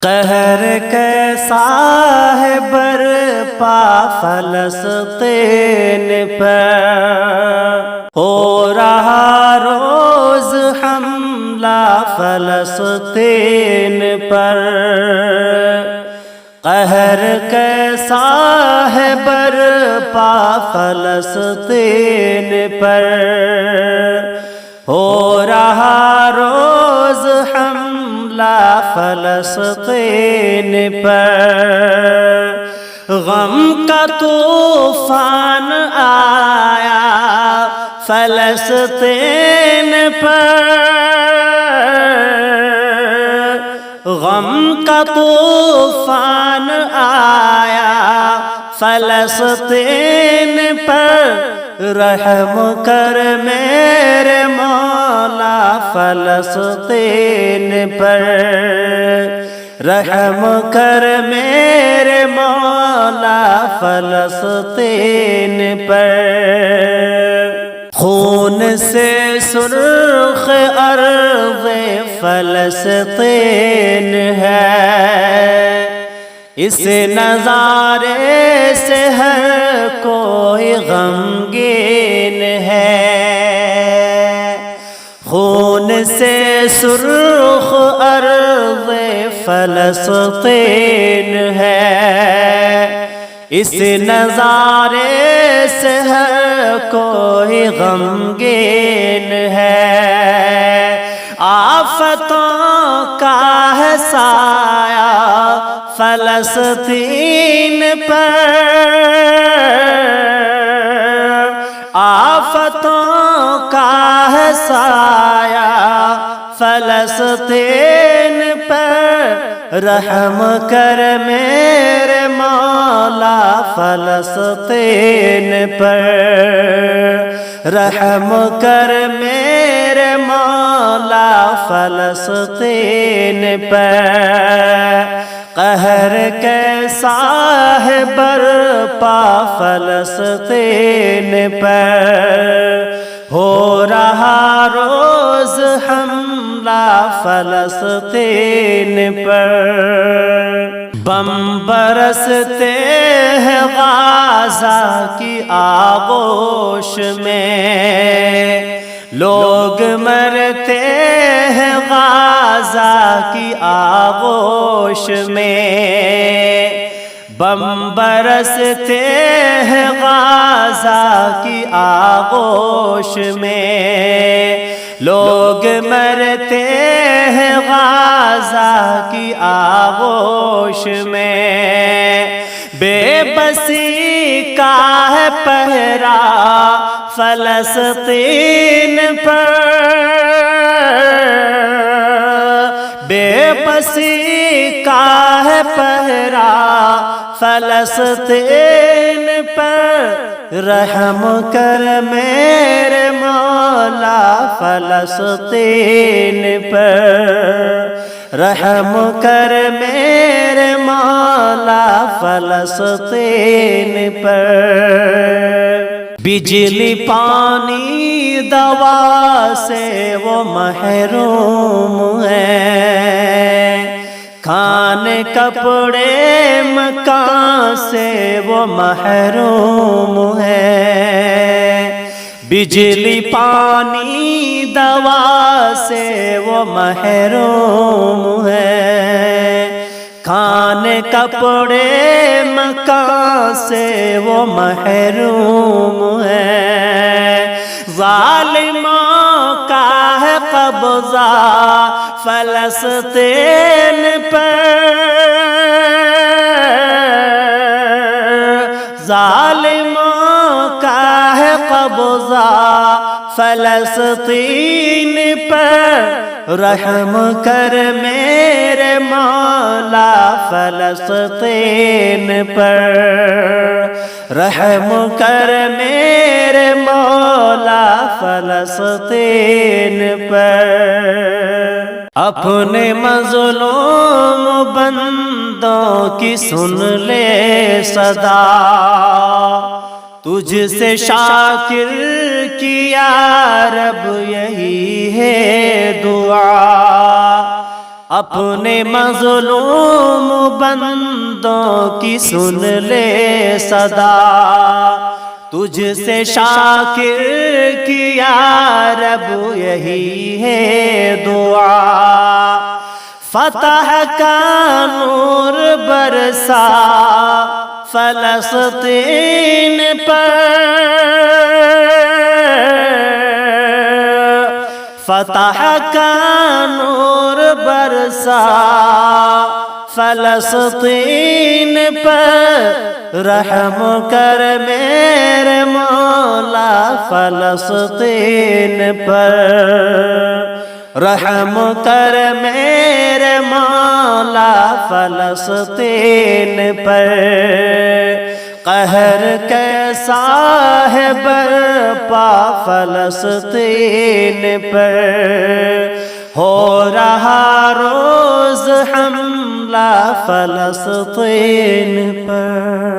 قہر کیسا ہے برپا فلسطین پر، ہو رہا روز حملہ فلسطین پر۔ قہر کیسا ہے برپا فلسطین پر، ہو رہا روز حملہ فلسطین پر۔ غم کا طوفان آیا فلسطین پر، غم کا طوفان آیا فلسطین پر۔ رحم کر میرے مولا فلسطین پر، رحم کر میرے مولا فلسطین پر۔ خون سے سرخ ارض فلسطین ہے، اس نظارے سے ہر کوئی غمگین ہے۔ خون سے سرخ ارض فلسطین ہے، اس نظارے سے ہر کوئی غمگین ہے۔ آفتوں کا ہے سایہ فلسطین پر، آفتوں کا ہے سایہ فلسطین پر۔ رحم کر میرے مولا فلسطین پر، رحم کر میرے مولا فلسطین پر۔ قہر کیسا ہے برپا فلسطین پر، ہو رہا روز حملہ فلسطین پر۔ بم برستے ہیں غازہ کی آغوش میں، لوگ مرتے ہیں غازہ کی آغوش میں۔ بم برستے ہیں غازہ کی آغوش میں، لوگ مرتے ہیں غازہ کی آغوش میں۔ بے بسی کا ہے پہرا فلسطین پر، بے بسی کا ہے پہرا فلسطین پر۔ رحم کر میرے مولا فلسطین پر، رحم کر میرے مولا فلسطین پر۔ بجلی پانی دوا سے وہ محروم ہیں، کھانے کپڑے مکان سے وہ محروم ہیں۔ بجلی پانی دوا سے وہ محروم ہیں، کھانے کپڑے مکان سے وہ محروم ہیں۔ ظالموں کا ہے قبضہ فلسطین پر، ظالموں کا ہے قبضہ فلسطین پر۔ رحم کر میرے مولا فلسطین پر، رحم کر میرے مولا فلسطین پر۔ اپنے مظلوم بندوں کی سن لے صدا، تجھ سے شاکر کی یا رب یہی ہے دعا۔ اپنے مظلوم بندوں کی سن لے صدا، تجھ سے شاکر کی یا رب یہی ہے دعا، فتح کا نور برسا فلسطین پر، فتح کا نور برسا فلسطین پر، رحم کر میرے مولا فلسطین پر، رحم کر میرے مولا فلسطین پر، قہر کیسا ہے برپا فلسطین پر، ہو رہا روز حملہ فلسطین پر۔